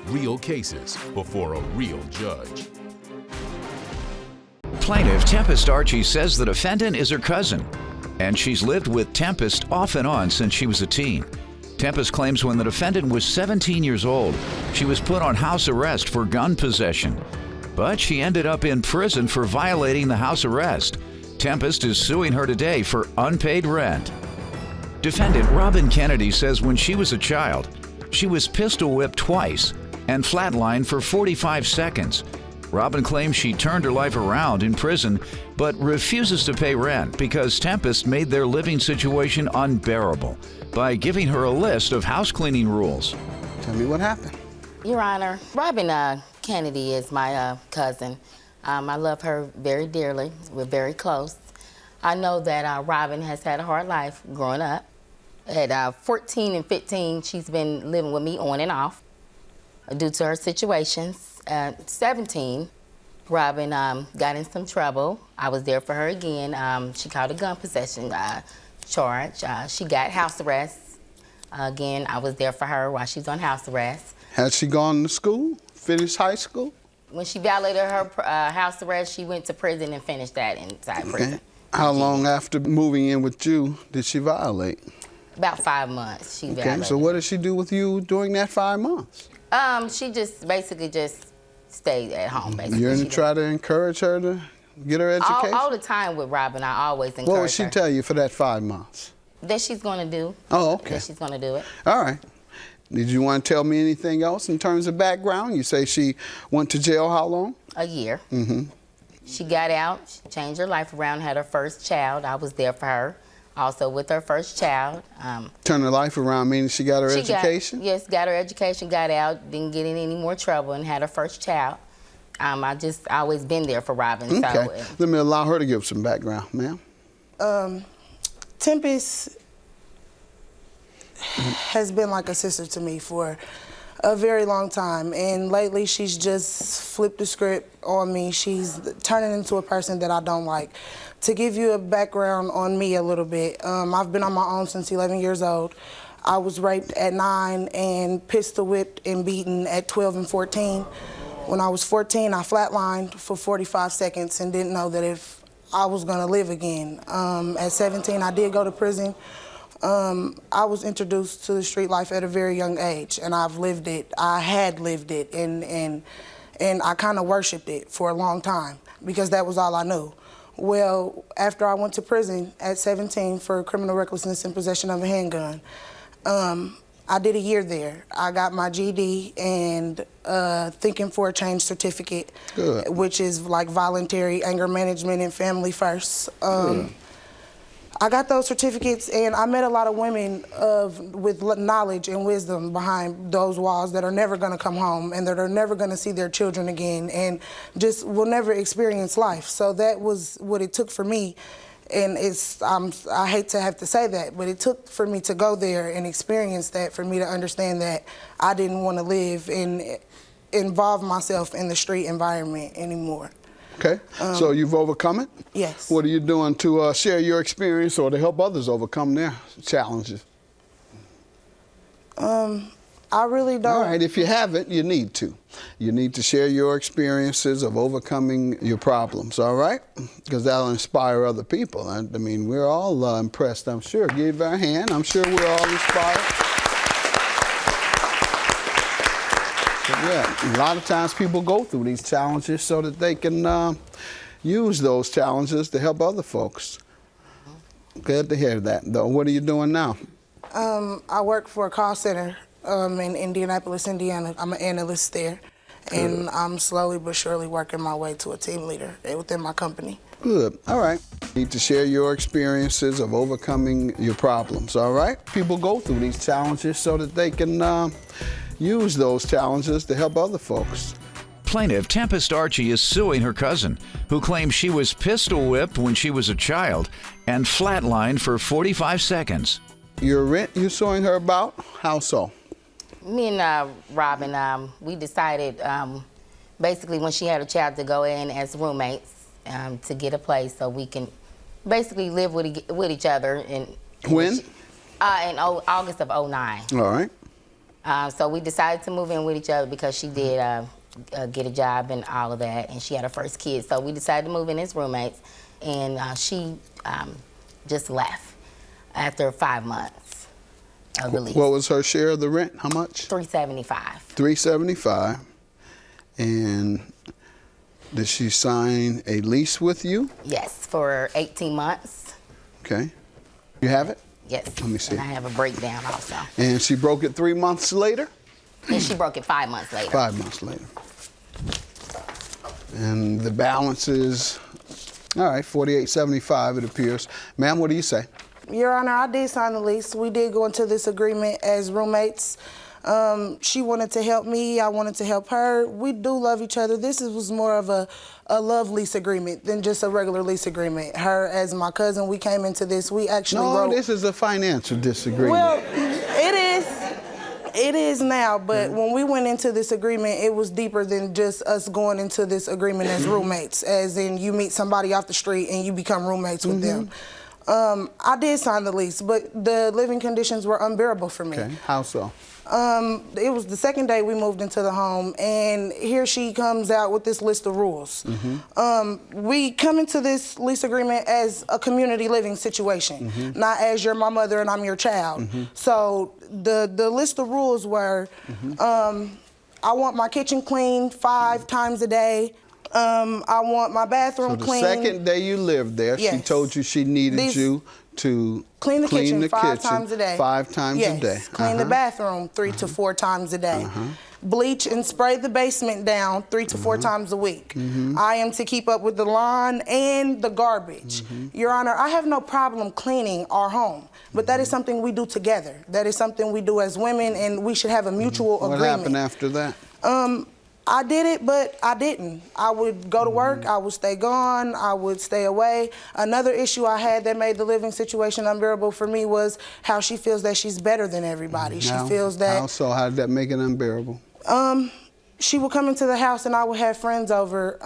real cases before a real judge. Plaintiff Tempest Archie says the defendant is her cousin, and she's lived with Tempest off and on since she was a teen. Tempest claims when the defendant was 17 years old, she was put on house arrest for gun possession, but she ended up in prison for violating the house arrest. Tempest is suing her today for unpaid rent. Defendant Robin Kennedy says when she was a child, she was pistol whipped twice and flatlined for 45 seconds. Robin claims she turned her life around in prison, but refuses to pay rent because Tempest made their living situation unbearable by giving her a list of house cleaning rules. Tell me what happened. Your Honor, Robin Kennedy is my cousin. I love her very dearly. We're very close. I know that Robin has had a hard life growing up. At 14 and 15, she's been living with me on and off due to her situations. At 17, Robin got in some trouble. I was there for her again. She caught a gun possession charge. She got house arrest. Again, I was there for her while she was on house arrest. Has she gone to school? Finished high school? When she violated her house arrest, she went to prison and finished that inside prison. How long after moving in with you did she violate? About 5 months she violated. So what did she do with you during that 5 months? She just basically just stayed at home, basically. You didn't try to encourage her to get her education? All the time with Robin, I always encourage her. What would she tell you for that 5 months? That she's going to do. Oh, okay. That she's going to do it. All right. Did you want to tell me anything else in terms of background? You say she went to jail how long? A year. Mm-hmm. She got out, she changed her life around, had her first child. I was there for her, also with her first child. Turned her life around, meaning she got her education? Yes, got her education, got out, didn't get in any more trouble, and had her first child. I always been there for Robin. Okay. So, let me allow her to give some background, ma'am. Tempest has been like a sister to me for a very long time, and lately she's just flipped the script on me. She's turning into a person that I don't like. To give you a background on me a little bit, I've been on my own since 11 years old. I was raped at 9 and pistol whipped and beaten at 12 and 14. When I was 14, I flatlined for 45 seconds and didn't know that if I was gonna live again. At 17, I did go to prison. I was introduced to the street life at a very young age, and I've lived it. I had lived it, and I kind of worshipped it for a long time because that was all I knew. Well, after I went to prison at 17 for criminal recklessness and possession of a handgun, I did a year there. I got my GED and Thinking for a Change certificate, which is like voluntary anger management and family first. I got those certificates, and I met a lot of women with knowledge and wisdom behind those walls that are never going to come home and that are never going to see their children again and just will never experience life. So that was what it took for me. And I hate to have to say that, but it took for me to go there and experience that for me to understand that I didn't want to live and involve myself in the street environment anymore. Okay, so you've overcome it? Yes. What are you doing to share your experience or to help others overcome their challenges? I really don't. All right, if you haven't, you need to. You need to share your experiences of overcoming your problems, all right? Because that'll inspire other people. I mean, we're all impressed, I'm sure. Give her a hand. I'm sure we're all inspired. Yeah, a lot of times people go through these challenges so that they can use those challenges to help other folks. Glad to hear that, though. What are you doing now? I work for a call center in Indianapolis, Indiana. I'm an analyst there, and I'm slowly but surely working my way to a team leader within my company. Good. All right. You need to share your experiences of overcoming your problems, all right? People go through these challenges so that they can use those challenges to help other folks. Plaintiff Tempest Archie is suing her cousin, who claims she was pistol whipped when she was a child and flatlined for 45 seconds. Your rent you're suing her about? How so? Me and Robin, we decided basically when she had a child to go in as roommates to get a place so we can basically live with each other. When? In August of '09. All right. So we decided to move in with each other because she did get a job and all of that, and she had her first kid. So we decided to move in as roommates, and she just left after 5 months of the lease. What was her share of the rent? How much? $375. $375. And did she sign a lease with you? Yes, for 18 months. Okay. You have it? Yes. Let me see. And I have a breakdown also. And she broke it 3 months later? And she broke it 5 months later. 5 months later. And the balance is, all right, $48.75 it appears. Ma'am, what do you say? Your Honor, I did sign the lease. We did go into this agreement as roommates. She wanted to help me. I wanted to help her. We do love each other. This was more of a love lease agreement than just a regular lease agreement. Her as my cousin, we came into this. We actually wrote... No, this is a financial disagreement. Well, it is. It is now, but when we went into this agreement, it was deeper than just us going into this agreement as roommates, as in you meet somebody off the street and you become roommates with them. I did sign the lease, but the living conditions were unbearable for me. Okay, how so? It was the second day we moved into the home, and here she comes out with this list of rules. We come into this lease agreement as a community living situation, not as you're my mother and I'm your child. So the list of rules were, I want my kitchen clean 5 times a day. I want my bathroom clean. So the second day you lived there, she told you she needed you to clean the kitchen 5 times a day. 5 times a day. Clean the bathroom 3 to 4 times a day. Bleach and spray the basement down 3 to 4 times a week. I am to keep up with the lawn and the garbage. Your Honor, I have no problem cleaning our home, but that is something we do together. That is something we do as women, and we should have a mutual agreement. What happened after that? I did it, but I didn't. I would go to work, I would stay gone, I would stay away. Another issue I had that made the living situation unbearable for me was how she feels that she's better than everybody. She feels that... How so? How did that make it unbearable? She would come into the house and I would have friends over.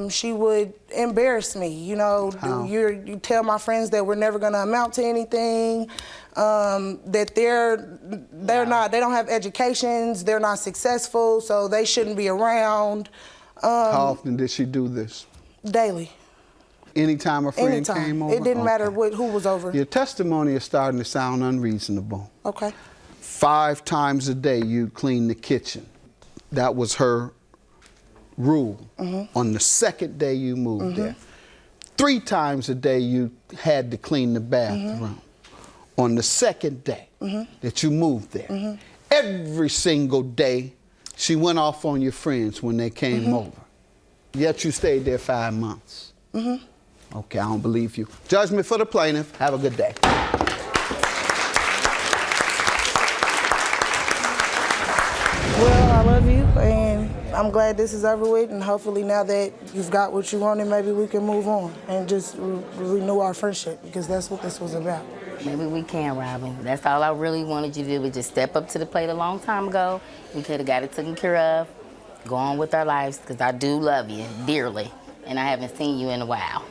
She would embarrass me. You know, you tell my friends that we're never gonna amount to anything, that they don't have educations, they're not successful, so they shouldn't be around. How often did she do this? Daily. Anytime a friend came over? It didn't matter who was over. Your testimony is starting to sound unreasonable. Okay. 5 times a day you clean the kitchen. That was her rule. On the second day you moved there. 3 times a day you had to clean the bathroom. On the second day that you moved there. Every single day she went off on your friends when they came over. Yet you stayed there 5 months. Okay, I don't believe you. Judgment for the plaintiff. Have a good day. Well, I love you, and I'm glad this is over with, and hopefully now that you've got what you wanted, maybe we can move on and just renew our friendship, because that's what this was about. Maybe we can, Robin. That's all I really wanted you to do, was just step up to the plate a long time ago. We could have got it taken care of, go on with our lives, because I do love you dearly, and I haven't seen you in a while.